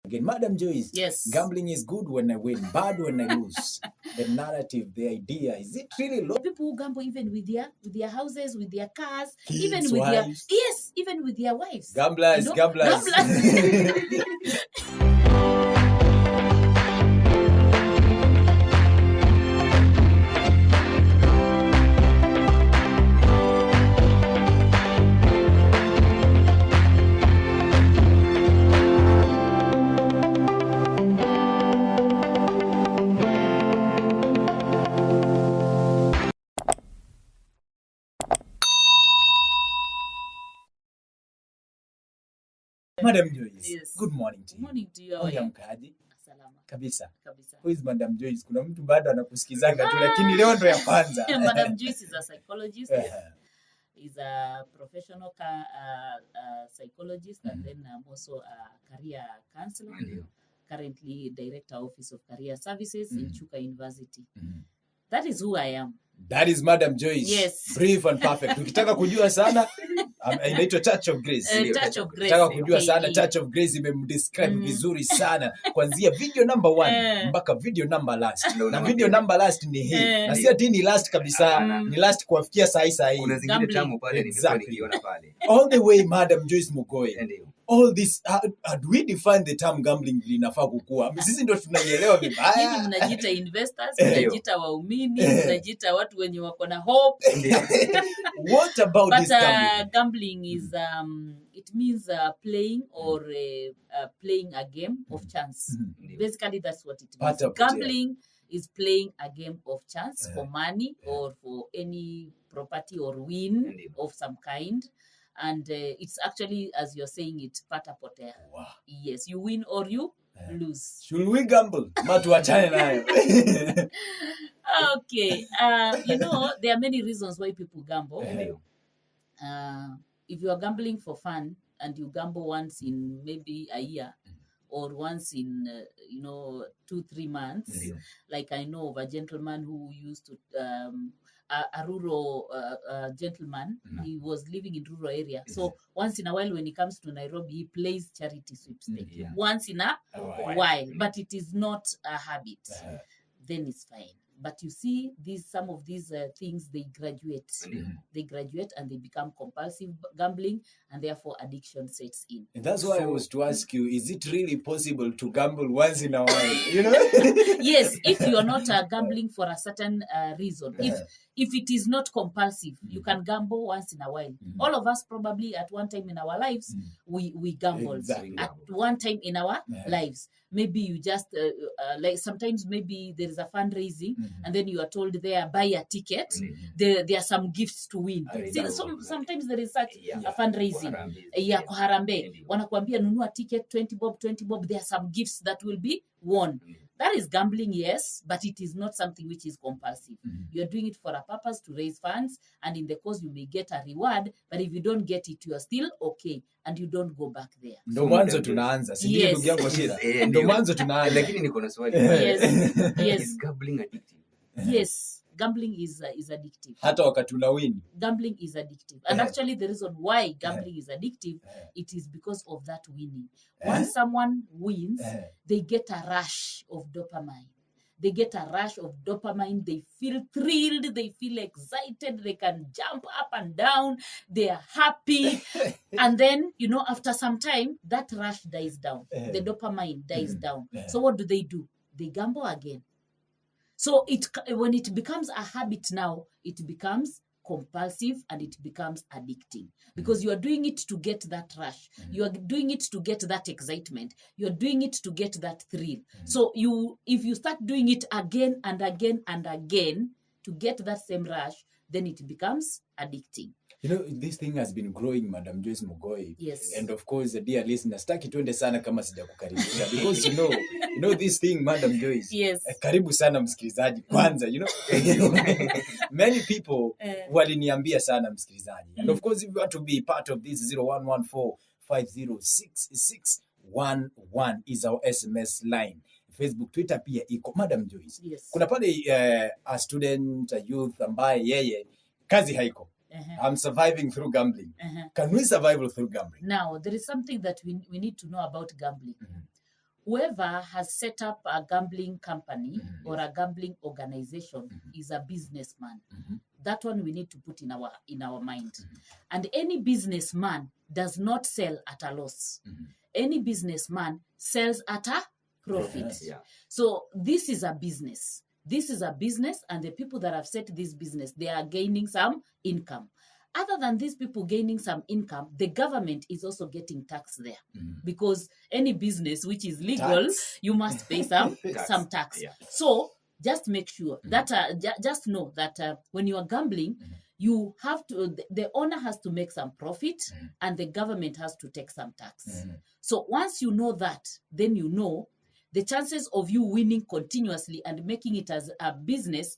Again, Madam Joyce, yes, gambling is good when I win, bad when I lose. The narrative, the idea, is it really low? People who gamble even with their houses, with their cars, Kids, even with wives. even with their wives. Gamblers, you know? gamblers. Madam Joyce, yes. Good morning to you. Good morning to you. Mkaji? Salama. Kabisa. Kabisa. Who is Madam Joyce? Kuna mtu bado anakusikizanga tu lakini leo ndo ya kwanza. Madam Joyce is a psychologist. Is a professional psychologist and then I'm also a career counselor. Currently director office of career services in Chuka University. That is who I am. That is Madam Joyce. Yes. Brief and perfect. Ukitaka kujua sana inaitwa Touch of Grace. Touch of Grace. Ukitaka kujua sana Touch of Grace imemdescribe vizuri sana kuanzia video number 1 mpaka video number last. Na video number last ni hii. Na si ati ni last kabisa, ni last kufikia saa hii. Kuna zingine tamu pale nimekuwa nikiona pale. All the way Madam Joyce Mghoi. All this do we define the term gambling linafaa kukua? Sisi ndio tunaielewa vibaya. Hivi mnajiita investors, mnajiita waumini, mnajiita watu wenye wako na hope. What about this gambling? Gambling is it means playing or playing a game of chance. Basically that's what it means. Gambling is playing a game of chance for money or for any property or win of some kind. And it's actually, as you're saying, it's pata potea. Wow. Yes, you win or you lose. Should we gamble? Matuachane nayo. Okay. There are many reasons why people gamble. If you are gambling for fun and you gamble once in maybe a year or once in 2-3 months, like I know of a gentleman who used to a rural gentleman. He was living in rural area. So once in a while when he comes to Nairobi, he plays charity sweepstakes. Once in a while. But it is not a habit. Then it's fine. But you see, some of these things, they graduate. They graduate and they become compulsive gambling, and therefore addiction sets in. And that's why I was to ask you, is it really possible to gamble once in a while? Yes, if you're not gambling for a certain reason. If it is not compulsive, you can gamble once in a while. All of us probably at one time in our lives, we gambled. Exactly. At one time in our lives. Maybe you just, like sometimes maybe there is a fundraising and then you are told there, buy a ticket. There are some gifts to win. Sometimes there is such a fundraising. Kuharambe. Wanakuambia nunua ticket, 20 bob. There are some gifts that will be won. That is gambling, yes, but it is not something which is compulsive. You are doing it for a purpose to raise funds, and in the course you may get a reward, but if you don't get it, you are still okay, and you don't go back there. Ndo mwanzo tunaanza. Sijui ndugu yangu Shira. Ndo mwanzo tunaanza. Lakini niko na swali. Yes. Is gambling addictive? Yes. Gambling is addictive. Hata wakati unawin. Gambling is addictive. And actually the reason why gambling is addictive, it is because of that winning. Once someone wins, they get a rush of dopamine. They get a rush of dopamine. They feel thrilled. They feel excited. They can jump up and down. They are happy. And then, after some time, that rush dies down. The dopamine dies down. So what do? They gamble again. So when it becomes a habit now, it becomes compulsive and it becomes addicting because you are doing it to get that rush. You are doing it to get that excitement. You are doing it to get that thrill. So if you start doing it again and again and again to get that same rush, then it becomes addicting. This thing has been growing, Madam Joyce Mghoi. Yes. And of course, the dear listeners, staki tuende sana kama sijakukaribisha. Because this thing, Madam Joyce. Yes. Karibu sana msikilizaji. Kwanza, many people waliniambia sana msikilizaji. And of course, if you want to be part of this, 0114506611 is our SMS line. Facebook, Twitter pia iko. Madam Joyce. Yes. Kuna pale a student, a youth ambaye yeye kazi haiko. I'm surviving through gambling. Can we survive through gambling? Now, there is something that we need to know about gambling. whoever has set up a gambling company or a gambling organization is a businessman. That one we need to put in our mind. And any businessman does not sell at a loss. Any businessman sells at a profit. Yeah. So this is a business. This is a business, and the people that have set this business, they are gaining some income. Other than these people gaining some income, the government is also getting tax there. Because any business which is legal, you must pay some tax. Yeah. So just make sure that, just know that when you are gambling, you have to, the owner has to make some profit and the government has to take some tax. So once you know that, then you know the chances of you winning continuously and making it as a business,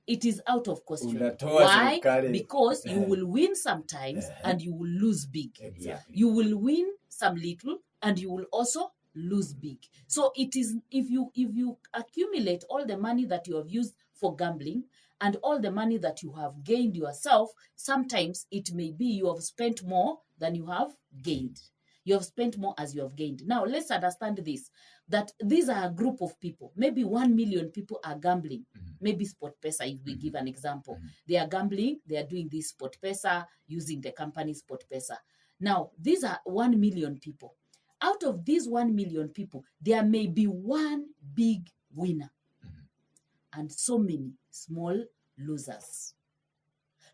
it is out of question. Why? Because you will win sometimes and you will lose big. Exactly. You will win some little and you will also lose big. So it is, if you accumulate all the money that you have used for gambling and all the money that you have gained yourself, sometimes it may be you have spent more than you have gained. You have spent more as you have gained. Now, let's understand this, that these are a group of people. Maybe 1 million people are gambling. Maybe Sport Pesa, if we give an example. They are gambling. They are doing this Sport Pesa, using the company Sport Pesa. Now, these are 1 million people. Out of these 1 million people, there may be one big winner and so many small losers.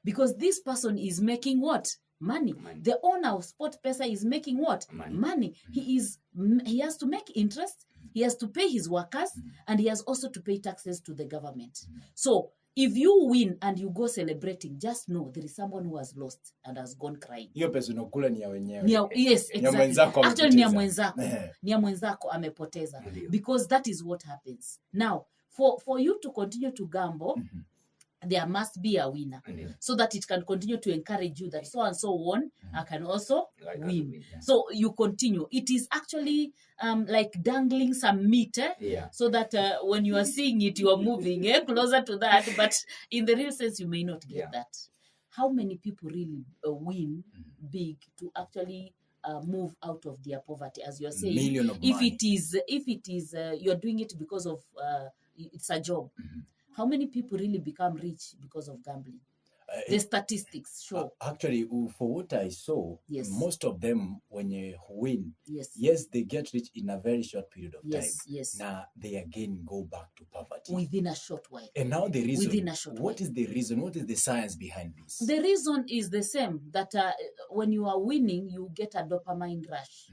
Because this person is making what? Money. The owner of Sport Pesa is making what? Money. He has to make interest, he has to pay his workers, and he has also to pay taxes to the government. So if you win and you go celebrating, just know there is someone who has lost and has gone crying. Hiyo pesa unakula ni ya wenyewe. Yes, exactly. Actually ni ya mwenzako. Ni ya mwenzako amepoteza. Because that is what happens. Now, for you to continue to gamble, there must be a winner, so that it can continue to encourage you that so and so won, I can also win. So you continue. It is actually like dangling some meat, so that when you are seeing it, you are moving closer to that. But in the real sense, you may not get that. How many people really win big to actually move out of their poverty, as you are saying? If it is you are doing it because of it's a job. How many people really become rich because of gambling? The statistics show. Actually, for what I saw, most of them, when you win, yes, they get rich in a very short period of time. Yes. Now, they again go back to poverty. Within a short while. And now the reason, within a short what is the reason? What is the science behind this? The reason is the same, that when you are winning, you get a dopamine rush.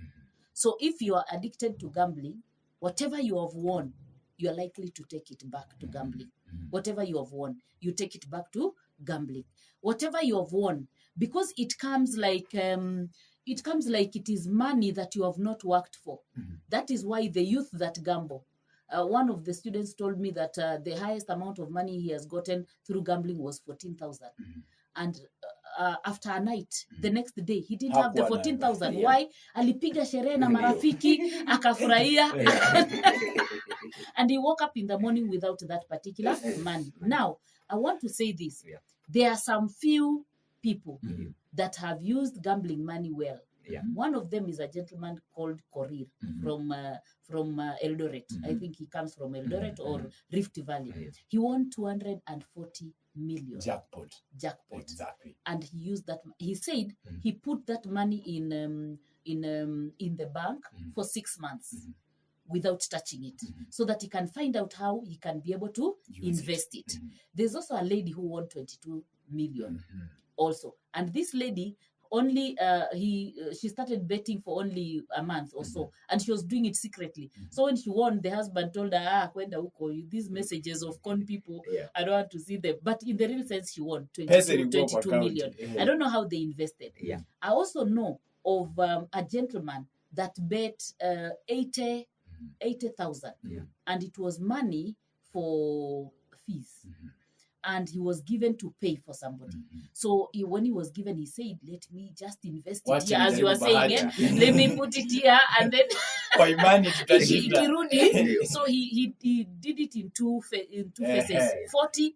So if you are addicted to gambling, whatever you have won, you are likely to take it back to gambling. Whatever you have won, you take it back to gambling. Whatever you have won, because it comes like it is money that you have not worked for. That is why the youth that gamble. One of the students told me that the highest amount of money he has gotten through gambling was 14,000. And after a night, the next day, he didn't have the 14,000. Why? Alipiga sherehe na marafiki, akafurahia. And he woke up in the morning without that particular money. Now, I want to say this. There are some few people that have used gambling money well. One of them is a gentleman called Korir from Eldoret. I think he comes from Eldoret or Rift Valley. He won 240 million. Jackpot. Exactly. And he used that. He said he put that money in the bank for 6 months. Without touching it, so that he can find out how he can be able to invest it. There's also a lady who won 22 million also. And this lady only, she started betting for only a month or so. And she was doing it secretly. So when she won, the husband told her, kwenda huko, these messages of con people, I don't want to see them. But in the real sense, she won 22 million. I don't know how they invested. I also know of a gentleman that bet 80,000, and it was money for fees, and he was given to pay for somebody. So when he was given, he said, let me just invest it here, as you are saying, let me put it here, and then so he did it in two phases, 40,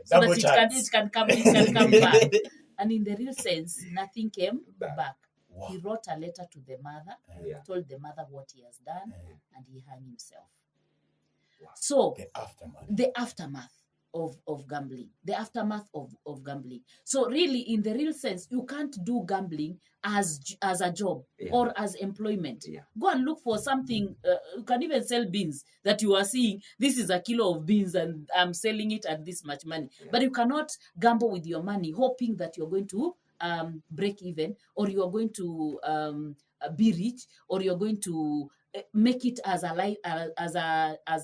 so that it can come back. And in the real sense, nothing came back. Wow. He wrote a letter to the mother, Yeah. told the mother what he has done, and he hung himself. Wow. So The aftermath. the aftermath of gambling, the aftermath of gambling. So really, in the real sense, you can't do gambling as a job or as employment. Go and look for something. You can even sell beans that you are seeing. This is a kilo of beans and I'm selling it at this much money. But you cannot gamble with your money hoping that you're going to break even, or you're going to be rich, or you're going to make it as a life, as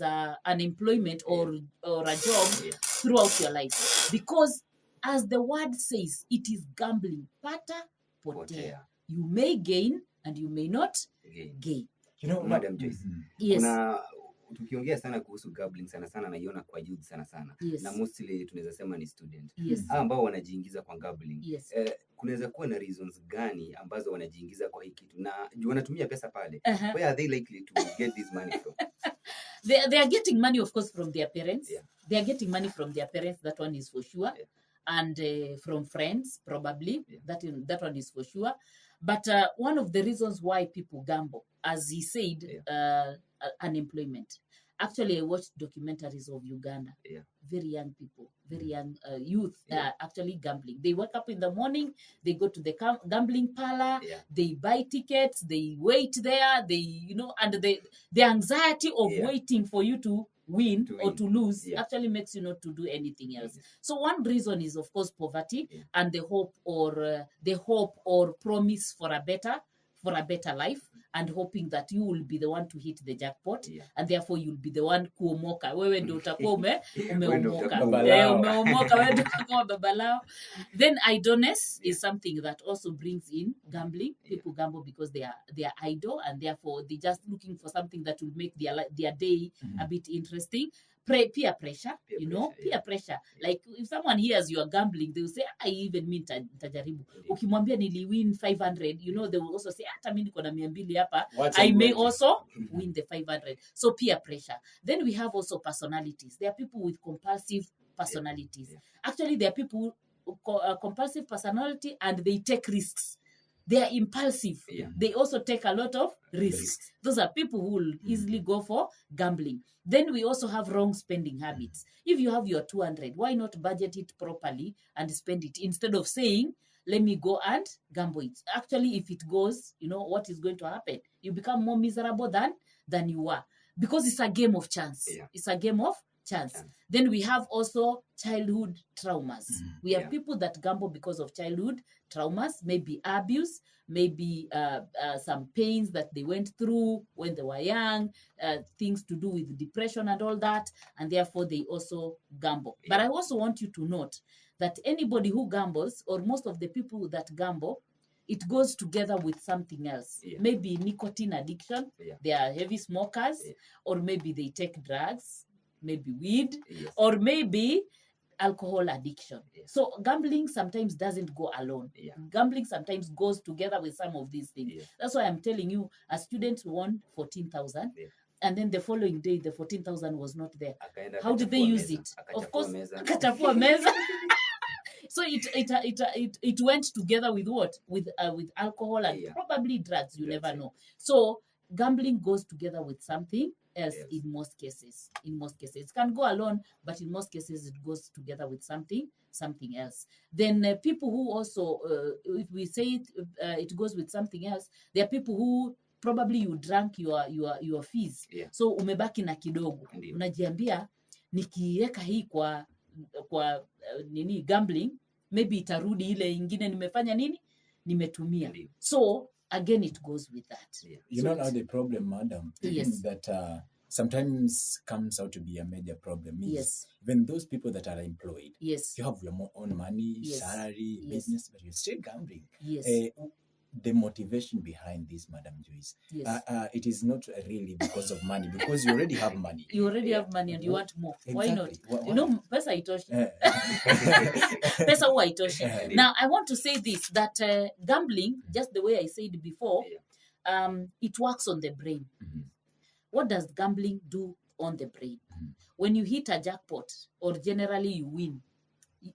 an employment or a job throughout your life. Because as the word says, it is gambling. Pata potea. You may gain and you may not gain. You know, Madam Joyce, Yes. kuna tukiongea sana kuhusu gambling sana naiona kwa youth sana. Yes. Na mostly tunaweza sema ni student. Yes. Ambao wanajiingiza kwa gambling. Yes. Kunaweza kuwa na reasons gani ambazo wanajiingiza kwa hii kitu na wanatumia pesa pale? Where are they likely to get this money from? They are getting money, of course, from their parents. They are getting money from their parents. That one is for sure. And from friends, probably. That one is for sure. But one of the reasons why people gamble, as he said, unemployment. Actually, I watched documentaries of Uganda. Very young people, very young youth actually gambling. They wake up in the morning, they go to the gambling parlor, they buy tickets, they wait there, and the anxiety of waiting for you to win or to lose actually makes you not to do anything else. So one reason is, of course, poverty and the hope or promise for a better life, and hoping that you will be the one to hit the jackpot, and therefore you'll be the one kuomoka. Wewe ndio utakuwa umeomoka. Umeomoka, wewe ndio utakuwa babalao. Then idleness is something that also brings in gambling. People gamble because they are idle, and therefore they just looking for something that will make their day a bit interesting. Peer pressure, peer pressure. Like if someone hears you are gambling, they will say, I even mean tajaribu. Ukimwambia niliwin 500, they will also say, hata mimi niko na 200 hapa. I may also win the 500. So peer pressure. Then we have also personalities. There are people with compulsive personalities. Actually, there are people compulsive personality, and they take risks. They are impulsive. They also take a lot of risks. Those are people who will easily go for gambling. Then we also have wrong spending habits. If you have your 200, why not budget it properly and spend it instead of saying, let me go and gamble it? Actually, if it goes, what is going to happen? You become more miserable than you were, because it's a game of chance. It's a game of chance. Then we have also childhood traumas. We have people that gamble because of childhood traumas, maybe abuse, maybe some pains that they went through when they were young, things to do with depression and all that, and therefore they also gamble. But I also want you to note that anybody who gambles, or most of the people that gamble, it goes together with something else. Maybe nicotine addiction. They are heavy smokers, or maybe they take drugs, maybe weed, or maybe alcohol addiction. So gambling sometimes doesn't go alone. Gambling sometimes goes together with some of these things. That's why I'm telling you, a student won 14,000, and then the following day the 14,000 was not there. How did they use it? Of course, akachafua meza. So it went together with what? With alcohol and probably drugs. You never know. So gambling goes together with something else in most cases. It can go alone, but in most cases it goes together with something else. Then people who also, if we say it goes with something else, there are people who probably you drank your fees. So umebaki na kidogo. Unajiambia nikiweka hii kwa gambling, maybe itarudi ile ingine nimefanya nimetumia. So again, it goes with that. You know now the problem, madam, that sometimes comes out to be a major problem is when those people that are employed, you have your own money, salary, business, but you're still gambling. The motivation behind this, Madam Joyce, it is not really because of money, because you already have money. You already have money and you want more. Why not? Why? Pesa haitoshi. Pesa huwa haitoshi. Now, I want to say this, that gambling, just the way I said before, it works on the brain. What does gambling do on the brain? When you hit a jackpot, or generally you win,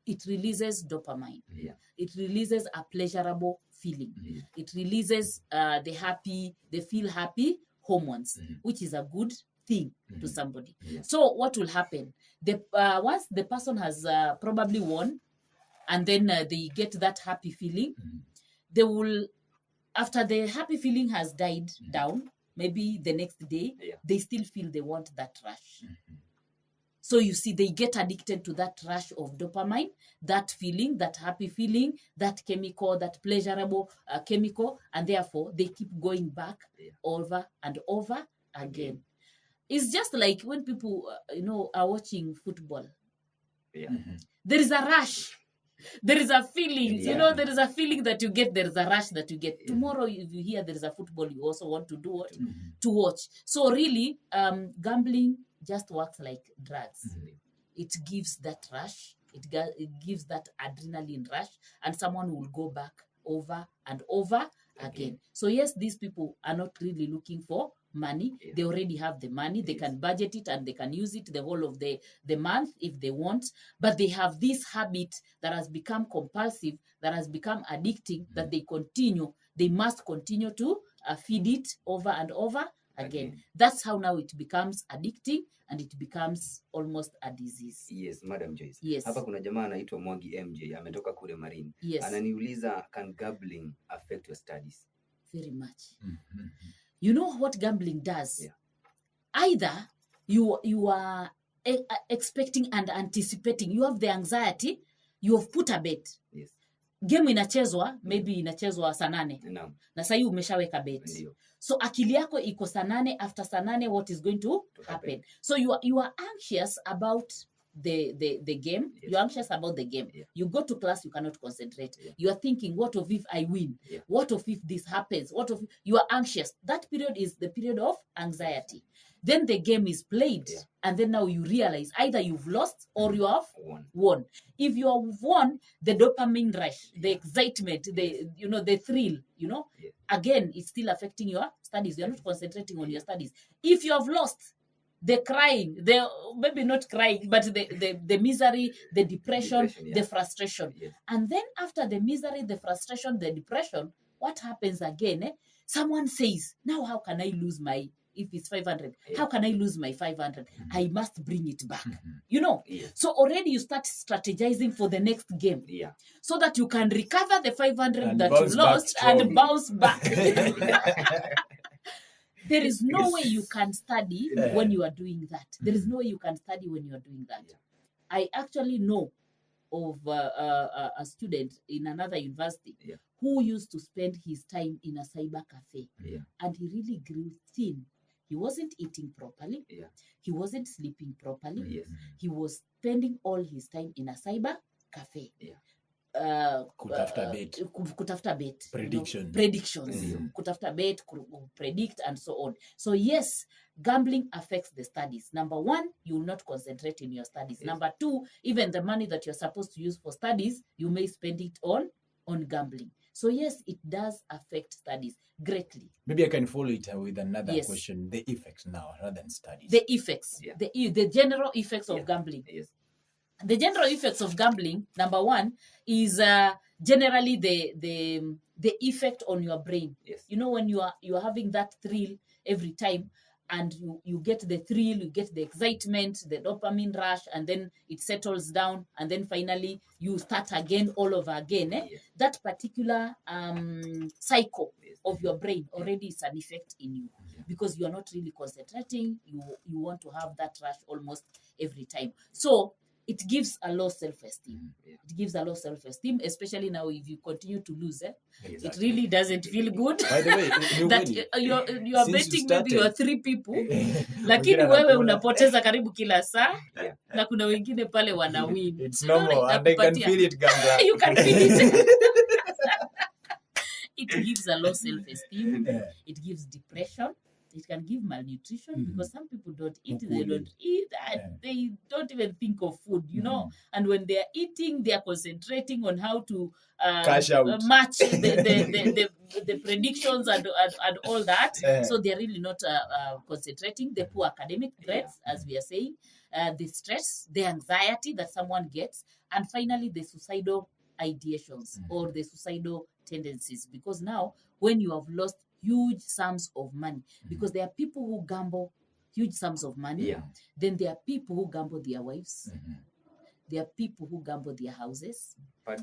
it releases dopamine. It releases a pleasurable feeling. It releases they feel happy hormones, which is a good thing to somebody. So what will happen? Once the person has probably won, and then they get that happy feeling, they will, after the happy feeling has died down, maybe the next day, they still feel they want that rush. So you see, they get addicted to that rush of dopamine, that feeling, that happy feeling, that chemical, that pleasurable chemical, and therefore they keep going back over and over again. It's just like when people, are watching football. There is a rush. There is a feeling, there is a feeling that you get, there is a rush that you get. Tomorrow, if you hear there is a football, you also want to do what? To watch. So really, gambling just works like drugs. It gives that rush. It gives that adrenaline rush, and someone will go back over and over again. So yes, these people are not really looking for money. They already have the money. They can budget it and they can use it the whole of the month if they want. But they have this habit that has become compulsive, that has become addicting, that they must continue to feed it over and over again. That's how now it becomes addicting and it becomes almost a disease. Yes, Madam Joyce. Yes. Hapa kuna jamaa anaitwa Mghoi MJ, ametoka kule Marine. Yes. Ananiuliza, can gambling affect your studies? Very much. You know what gambling does? Either you are expecting and anticipating. You have the anxiety. You have put a bet. Yes. Game inachezwa, maybe inachezwa saa 8. Na sasa umeshaweka bet. So akili yako iko saa 8, after saa 8 what is going to happen? So you are anxious about the game. You're anxious about the game. You go to class, you cannot concentrate. You are thinking, what if I win? What if this happens? What if you are anxious? That period is the period of anxiety. Then the game is played, and then now you realize either you've lost or you have won. If you have won, the dopamine rush, the excitement, the thrill, again, it's still affecting your studies. You're not concentrating on your studies. If you have lost, the crying, maybe not crying, but the misery, the depression, the frustration. And then after the misery, the frustration, the depression, what happens again? Someone says, now how can I lose if it's 500, how can I lose my 500? I must bring it back. So already you start strategizing for the next game. So that you can recover the 500 and that you lost and bounce back. There is no way you can study when you are doing that. There is no way you can study when you are doing that. I actually know of a student in another university who used to spend his time in a cyber cafe. And he really grew thin. He wasn't eating properly. He wasn't sleeping properly. He was spending all his time in a cyber cafe. Kutafuta bet. Predictions. Kutafuta bet, predict, and so on. So yes, gambling affects the studies. Number 1, you will not concentrate in your studies. Number 2, even the money that you're supposed to use for studies, you may spend it on gambling. So yes, it does affect studies greatly. Maybe I can follow it with another question. The effects now, rather than studies. The effects. The general effects of gambling. The general effects of gambling, number 1, is generally the effect on your brain. When you are having that thrill every time, and you get the thrill, you get the excitement, the dopamine rush, and then it settles down, and then finally you start again all over again. That particular cycle of your brain already is an effect in you, because you are not really concentrating. You want to have that rush almost every time. So it gives a low self-esteem. It gives a low self-esteem, especially now if you continue to lose. It really doesn't feel good. By the way, that you are betting maybe you are 3 people, lakini wewe unapoteza karibu kila saa, na kuna wengine pale wana win. It's normal, and they can feel it, Ganga. You can feel it. It gives a low self-esteem. It gives depression. It can give malnutrition, because some people don't eat, they don't eat, and they don't even think of food, and when they are eating, they are concentrating on how to cash out, match the predictions and all that. So they're really not concentrating. The poor academic grades, as we are saying, the stress, the anxiety that someone gets, and finally the suicidal ideations or the suicidal tendencies, because now when you have lost huge sums of money, because there are people who gamble huge sums of money, then there are people who gamble their wives, there are people who gamble their houses,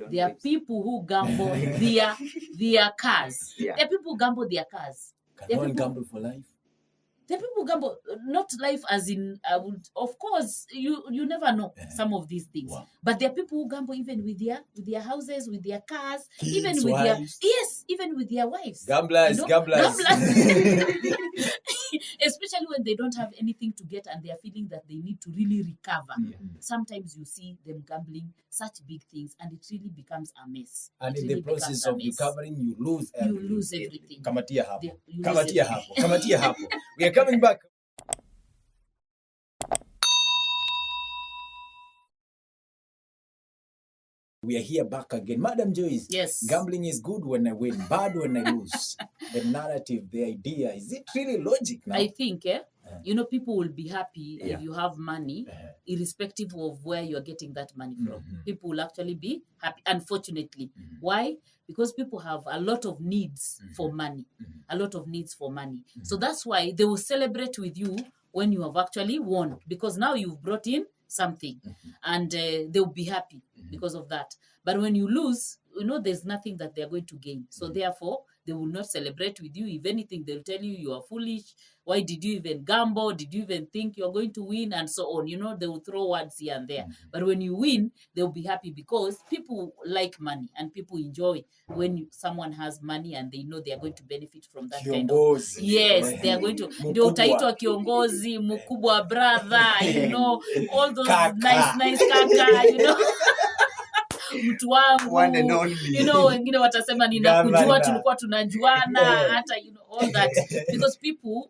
there are people who gamble their cars, there are people who gamble their cars. Can one gamble for life? The people gamble, not life as in, of course, you never know some of these things. Wow. But there are people who gamble even with their houses, with their cars, kids, even with wives. Even with their wives. Gamblers. Especially when they don't have anything to get and they are feeling that they need to really recover. Sometimes you see them gambling such big things and it really becomes a mess. And in the process of recovering, you lose everything. You lose everything. Kamatia hapo. We are coming back. We are here back again. Madam Joyce, yes. Gambling is good when I win, bad when I lose. The narrative, the idea, is it really logic now? I think, people will be happy if you have money, irrespective of where you're getting that money from. People will actually be happy, unfortunately. Why? Because people have a lot of needs for money. So that's why they will celebrate with you when you have actually won, because now you've brought in something and they'll be happy because of that. But when you lose, there's nothing that they're going to gain. So therefore, they will not celebrate with you. If anything, they'll tell you are foolish. Why did you even gamble? Did you even think you're going to win? And so on. They will throw words here and there. But when you win, they'll be happy because people like money and people enjoy when someone has money and they know they are going to benefit from that kind of. Yes, they are going to. Ndio utaitwa kiongozi, mkubwa brother, all those nice kaka, mtu wangu, wengine watasema ninakujua, tulikuwa tunajuana, hata all that, because people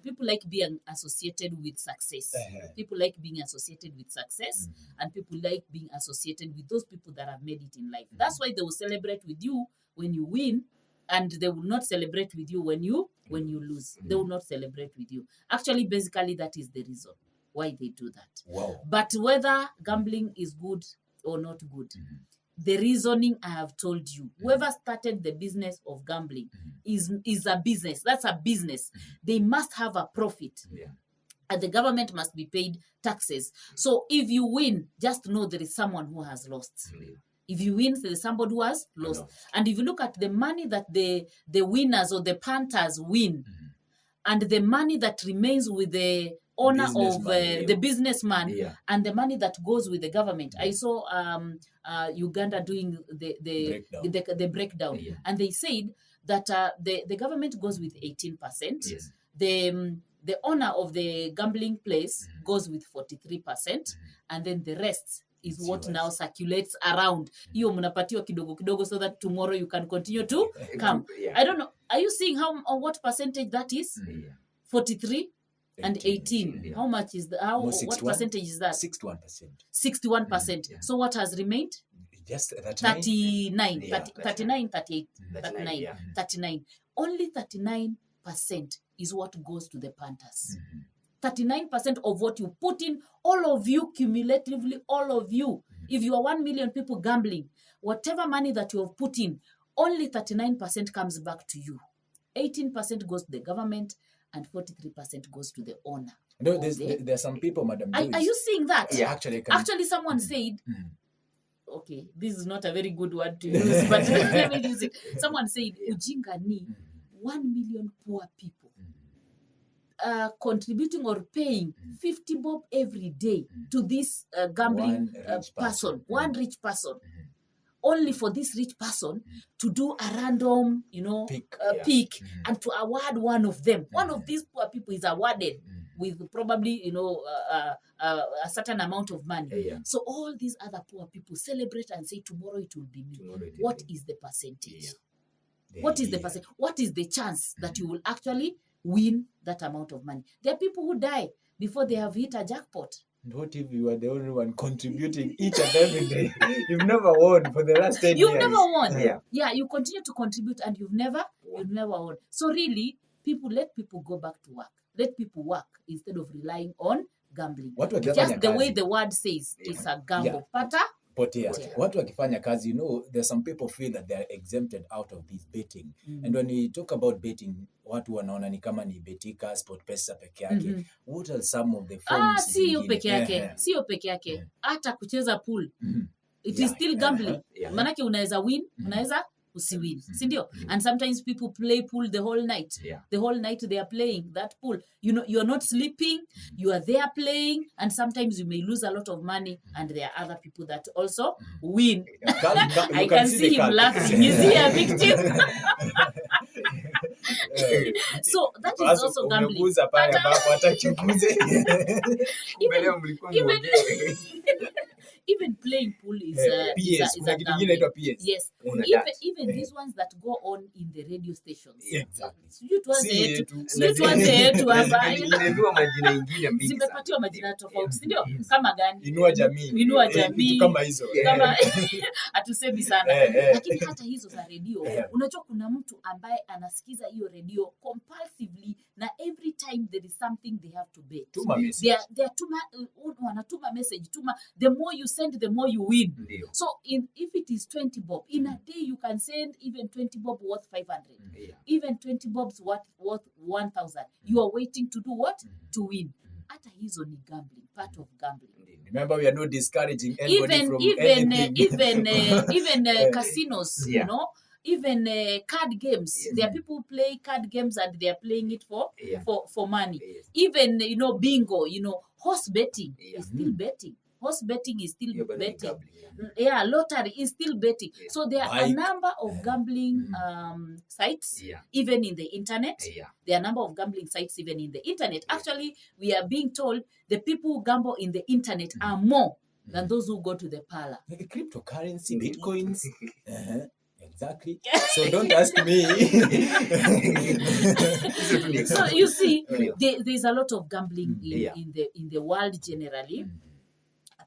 people like being associated with success. People like being associated with success, and people like being associated with those people that have made it in life. That's why they will celebrate with you when you win, and they will not celebrate with you when you lose. They will not celebrate with you. Actually, basically, that is the reason why they do that. Wow. But whether gambling is good or not good, the reasoning I have told you, whoever started the business of gambling is a business. That's a business. They must have a profit. And the government must be paid taxes. So if you win, just know there is someone who has lost. If you win, there is somebody who has lost. And if you look at the money that the winners or the punters win, and the money that remains with the owner of the businessman, and the money that goes with the government. I saw Uganda doing the breakdown, and they said that the government goes with 18%. The owner of the gambling place goes with 43%, and then the rest is what now circulates around. Hiyo mnapatiwa kidogo kidogo so that tomorrow you can continue to come. I don't know. Are you seeing what percentage that is? 43 and 18. How much is what percentage is that? 61%. 61%. So what has remained? Just 39. 39, 38. 39. Only 39% is what goes to the punters. 39% of what you put in, all of you, cumulatively, all of you. If you are 1 million people gambling, whatever money that you have put in, only 39% comes back to you. 18% goes to the government, and 43% goes to the owner. No, there are some people, Madam Joyce. Are you seeing that? Yeah, actually. Actually, someone said, okay, this is not a very good word to use, but let me use it. Someone said, ujinga ni 1 million poor people contributing or paying 50 bob every day to this gambling one rich person. Only for this rich person to do a random, pick and to award one of them. One of these poor people is awarded with probably, a certain amount of money. So all these other poor people celebrate and say, tomorrow it will be me. What is the percentage? What is the percentage? What is the chance that you will actually win that amount of money? There are people who die before they have hit a jackpot. And what if you are the only one contributing each and every day? You've never won for the last 10 years. You've never won. Yeah, you continue to contribute and you've never won. So really, let people go back to work. Let people work instead of relying on gambling. Just the way the word says, it's a gamble. Pata potea. Watu wakifanya kazi, you know, there's some people feel that they are exempted out of this betting. And when we talk about betting, watu wanaona ni kama ni betika, SportPesa peke yake. What are some of the forms? Sio peke yake. Hata kucheza pool. It is still gambling. Manake unaweza win, unaweza usiwin, si ndio? And sometimes people play pool the whole night. The whole night they are playing that pool. You know, you're not sleeping, you are there playing, and sometimes you may lose a lot of money, and there are other people that also win. I can see him laughing. Is he a victim? So that is also gambling. Even playing pool is a gambling. Yes. Even these ones that go on in the radio stations. Exactly. Zimepatiwa majina tofauti, si ndio? Kama gani? Inua jamii. Kama hizo. Kama hatusemi sana. Lakini hata hizo za radio, unajua kuna mtu ambaye anasikiza hiyo radio compulsively, na every time there is something they have to bet. They are wanatuma message. The more you send, the more you win. So if it is 20 bob, in a day you can send even 20 bob worth 500. Even 20 bobs worth 1,000. You are waiting to do what? To win. Hata hizo ni gambling, part of gambling. Remember, we are not discouraging anybody from anything. Even casinos, you know, even card games. There are people who play card games and they are playing it for money. Even, you know, bingo, you know, horse betting is still betting. Horse betting is still betting. Lottery is still betting. So there are a number of gambling sites, even in the internet. There are a number of gambling sites even in the internet. Actually, we are being told the people who gamble in the internet are more than those who go to the parlor. Like cryptocurrency, bitcoins. Exactly. So don't ask me. So you see, there's a lot of gambling in the world generally.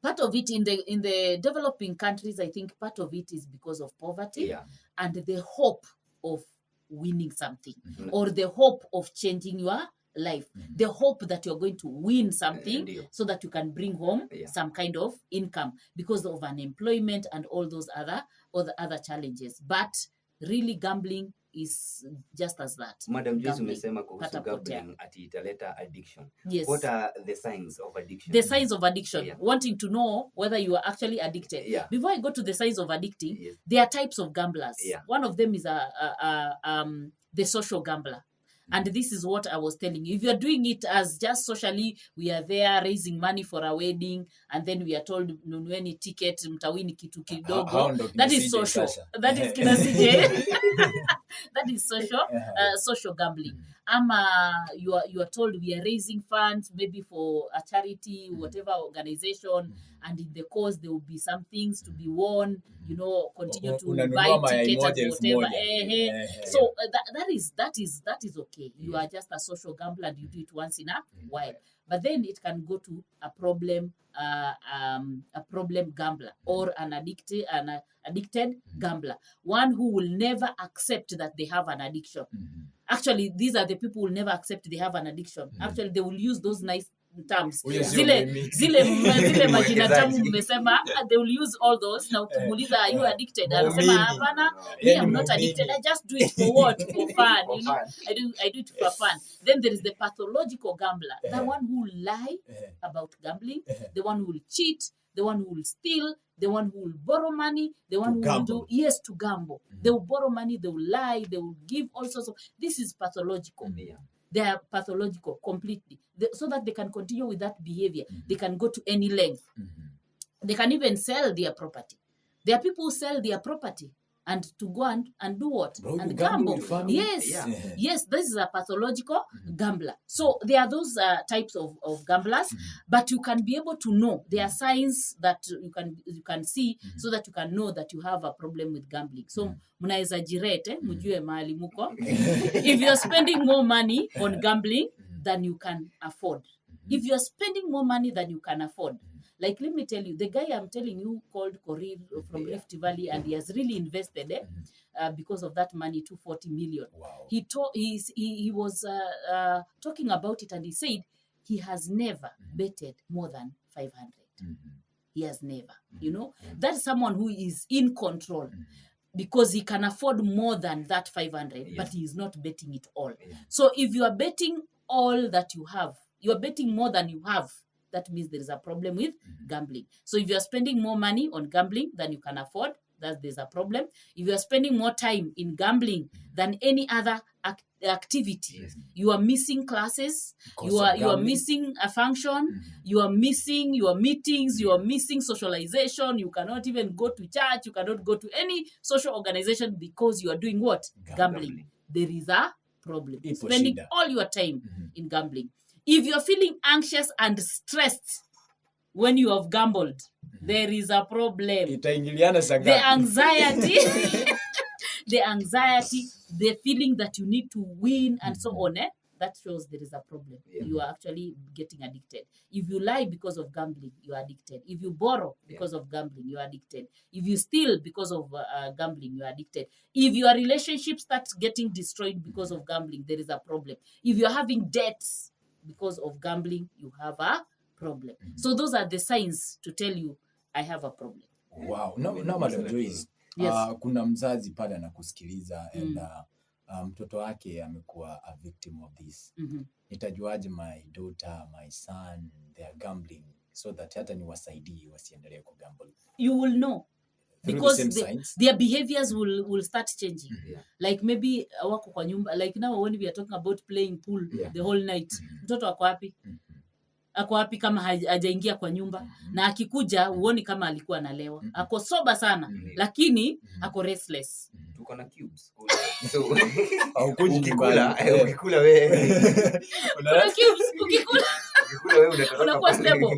Part of it in the developing countries, I think part of it is because of poverty and the hope of winning something or the hope of changing your life. The hope that you're going to win something so that you can bring home some kind of income because of unemployment and all those other challenges. But really gambling is just as that. Madam Joyce, umesema kuhusu gambling ati italeta addiction. Yes. What are the signs of addiction? The signs of addiction. Wanting to know whether you are actually addicted. Before I go to the signs of addicting, there are types of gamblers. One of them is the social gambler. And this is what I was telling you. If you're doing it as just socially, we are there raising money for a wedding, and then we are told, nunueni ticket, mtawini kitu kidogo. That is social. That is kina CJ. That is social gambling. You are told we are raising funds, maybe for a charity, whatever organization, and in the course there will be some things to be won, you know, continue to buy tickets and whatever. So that is okay. You are just a social gambler and you do it once in a while. But then it can go to a problem gambler or an addicted gambler. One who will never accept that they have an addiction. Actually, these are the people who will never accept they have an addiction. Actually, they will use those nice terms. Zile majina tamu mmesema, they will use all those. Now ukimuuliza, are you addicted? Anasema hapana, me I'm not addicted. I just do it for what? For fun, you know. I do it for fun. Then there is the pathological gambler, the one who will lie about gambling, the one who will cheat, the one who will steal, the one who will borrow money, the one who will to gamble. They will borrow money, they will lie, they will give all sorts of. This is pathological. They are pathological completely. So that they can continue with that behavior. They can go to any length. They can even sell their property. There are people who sell their property and to go and do what? Bro, and gamble. Yes, this is a pathological gambler. So there are those types of gamblers, but you can be able to know. There are signs that you can see so that you can know that you have a problem with gambling. So mnaeza jirete, mjue mahali muko. If you're spending more money on gambling than you can afford. If you're spending more money than you can afford. Like, let me tell you, the guy I'm telling you called Korir from Rift Valley, and he has really invested because of that money, 240 million. Wow. He was talking about it, and he said he has never betted more than 500. he has never. You know, that's someone who is in control. Because he can afford more than that 500, but he is not betting it all. So if you are betting all that you have, you are betting more than you have, that means there is a problem with gambling. So if you are spending more money on gambling than you can afford, there's a problem. If you are spending more time in gambling than any other activity, you are missing classes, you are missing a function, you are missing your meetings, you are missing socialization, you cannot even go to church, you cannot go to any social organization because you are doing what? Gambling. There is a problem. Spending all your time in gambling. If you're feeling anxious and stressed when you have gambled, there is a problem. The anxiety, the feeling that you need to win and so on, that shows there is a problem. You are actually getting addicted. If you lie because of gambling, you are addicted. If you borrow because of gambling, you are addicted. If you steal because of gambling, you are addicted. If your relationship starts getting destroyed because of gambling, there is a problem. If you're having debts because of gambling, you have a problem. So those are the signs to tell you, I have a problem. Wow. No, Madam Joyce. Yes. Kuna mzazi pale anakusikiliza and mtoto wake amekuwa a victim of this. Nitajuaje my daughter, my son, they are gambling so that hata niwasaidie wasiendelee kugamble? You will know. Because their behaviors will start changing. Like maybe wako kwa nyumba, like now when we are talking about playing pool the whole night, mtoto wako wapi? Ako wapi kama hajaingia kwa nyumba? Na akikuja uoni kama alikuwa analewa. Ako soba sana, lakini ako restless. Tuko na cubes. So ukikula wewe. Una cubes, ukikula wewe unakuwa stable.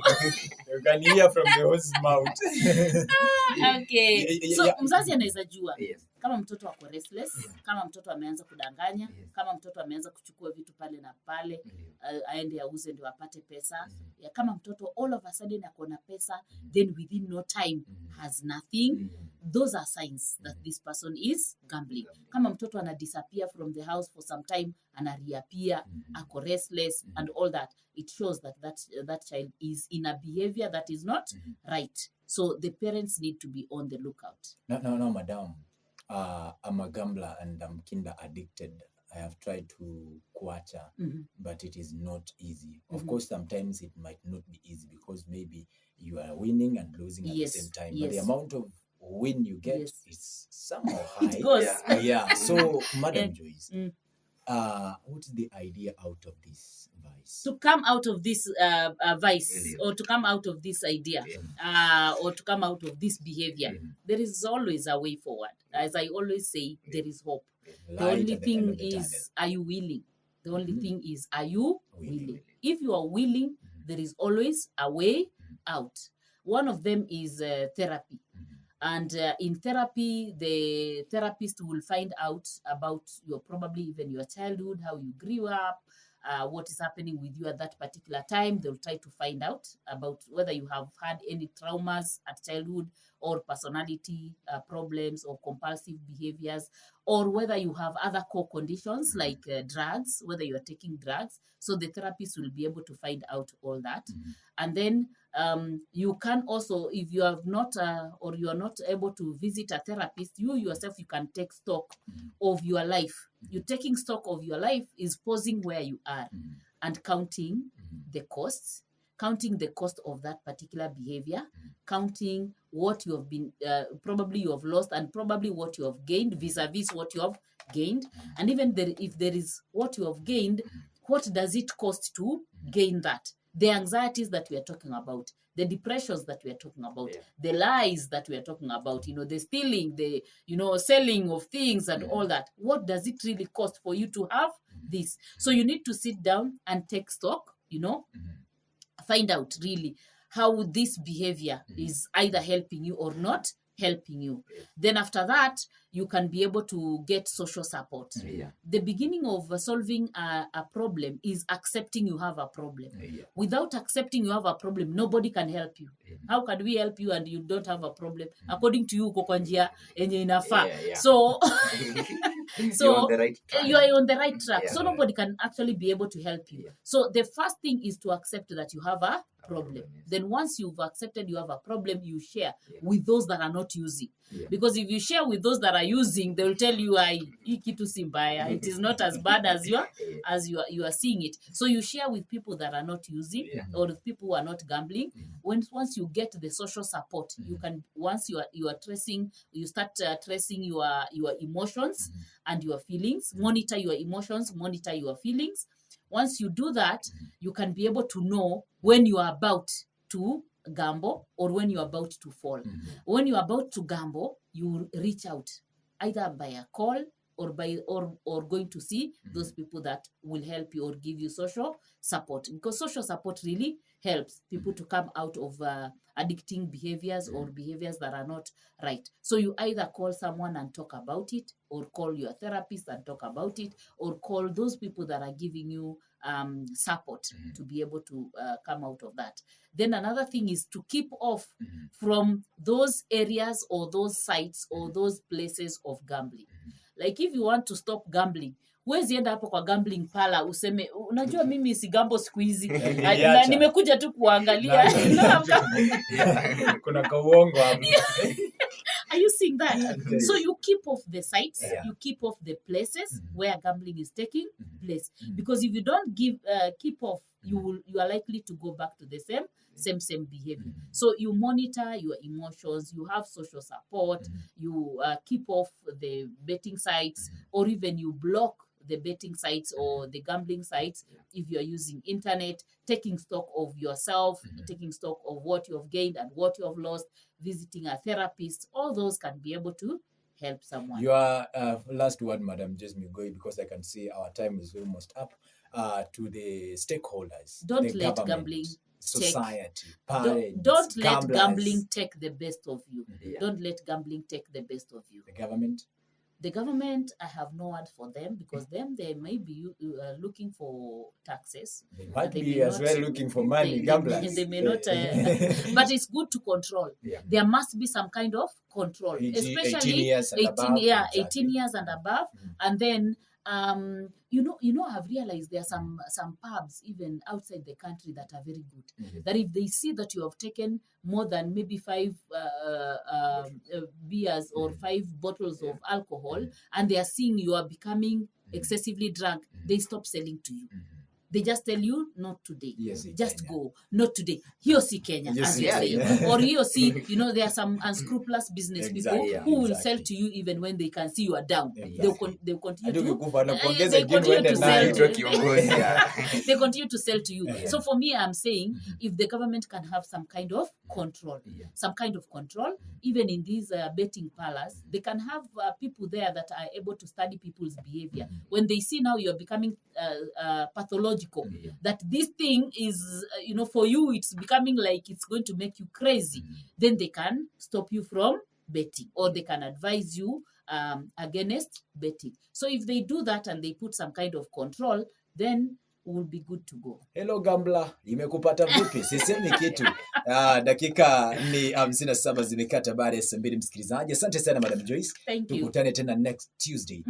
You can hear from the horse's mouth. Okay. So mzazi anaweza jua kama mtoto wako restless, kama mtoto ameanza kudanganya, kama mtoto ameanza kuchukua vitu pale na pale, aende auze ndio apate pesa. Kama mtoto all of a sudden akona pesa, then within no time has nothing. Those are signs that this person is gambling. Kama mtoto ana disappear from the house for some time, ana reappear, ako restless and all that, it shows that that child is in a behavior that is not right. So the parents need to be on the lookout. No, madam. I'm a gambler and I'm kinda addicted. I have tried to kuacha, but it is not easy. Of course, sometimes it might not be easy because maybe you are winning and losing at the same time. But the amount of win you get is somehow high. It goes. Yeah. So, Madam Joyce, what's the idea out of this vice? To come out of this vice, or to come out of this idea, or to come out of this behavior, there is always a way forward. As I always say, there is hope. The only thing is, are you willing? The only thing is, are you willing? If you are willing, there is always a way out. One of them is therapy. And in therapy, the therapist will find out about probably even your childhood, how you grew up, what is happening with you at that particular time. They'll try to find out about whether you have had any traumas at childhood or personality problems or compulsive behaviors, or whether you have other core conditions like drugs, whether you are taking drugs. So the therapist will be able to find out all that. And then you can also, if you have not or you are not able to visit a therapist, you yourself, you can take stock of your life. You taking stock of your life is pausing where you are and counting the costs, counting the cost of that particular behavior, counting what you have been, probably you have lost, and probably what you have gained vis-a-vis what you have gained. And even if there is what you have gained, what does it cost to gain that? The anxieties that we are talking about, the depressions that we are talking about, the lies that we are talking about, the stealing, the, selling of things and all that. What does it really cost for you to have this? So you need to sit down and take stock, find out really how this behavior is either helping you or not helping you. Then after that, you can be able to get social support. The beginning of solving a problem is accepting you have a problem. Without accepting you have a problem, nobody can help you. How can we help you and you don't have a problem? According to you, uko kwa njia yenye inafaa. So you are on the right track. So nobody can actually be able to help you. So the first thing is to accept that you have a problem. Then once you've accepted you have a problem, you share with those that are not using. Because if you share with those that are using, they will tell you, hii kitu si mbaya. It is not as bad as you are seeing it. So you share with people that are not using or with people who are not gambling. Once you get the social support, you can, once you are tracing, you start tracing your emotions and your feelings, monitor your emotions, monitor your feelings. Once you do that, you can be able to know when you are about to gamble or when you are about to fall. When you are about to gamble, you reach out either by a call or by or going to see those people that will help you or give you social support, because social support really helps people to come out of addicting behaviors or behaviors that are not right. So you either call someone and talk about it, or call your therapist and talk about it, or call those people that are giving you support to be able to come out of that. Then another thing is to keep off from those areas or those sites or those places of gambling. Like if you want to stop gambling, huwezi enda hapo kwa gambling pala useme unajua mimi si gambo siku hizi na nimekuja tu kuangalia. Kuna kauongo hapo. Are you seeing that? So you keep off the sites, you keep off the places where gambling is taking place. Because if you don't keep off, you are likely to go back to the same behavior. So you monitor your emotions, you have social support, you keep off the betting sites, or even you block the betting sites or the gambling sites if you are using internet, taking stock of yourself, taking stock of what you have gained and what you have lost, visiting a therapist. All those can be able to help someone. Your last word, Madam Joyce Mghoi, because I can see our time is almost up, to the stakeholders. Don't let gambling society, parents, don't let gamblers. Gambling take the best of you. Don't let gambling take the best of you. The government, I have no word for them, because they may be looking for taxes. They might be as well looking for money, gamblers. They may not, but it's good to control. There must be some kind of control, especially 18 years and above. 18 years and above. And then, I've realized there are some pubs even outside the country that are very good. That if they see that you have taken more than maybe 5 beers or 5 bottles of alcohol, and they are seeing you are becoming excessively drunk, they stop selling to you. They just tell you, not today. Just Kenya. Go. Not today. Hiyo si Kenya, as they say. Or hiyo si, there are some unscrupulous business people who will sell to you even when they can see you are down. They'll continue to sell to you. So for me, I'm saying, if the government can have some kind of control, even in these betting parlors, they can have people there that are able to study people's behavior. When they see now you're becoming pathological, that this thing is, for you, it's becoming like it's going to make you crazy, then they can stop you from betting, or they can advise you against betting. So if they do that and they put some kind of control, then will be good to go. Hello gambler, imekupata vipi? Sisemi kitu. Dakika ni 57 zimekata baada ya saa 2, msikilizaji. Asante sana Madam Joyce. Thank you. Tukutane tena next Tuesday.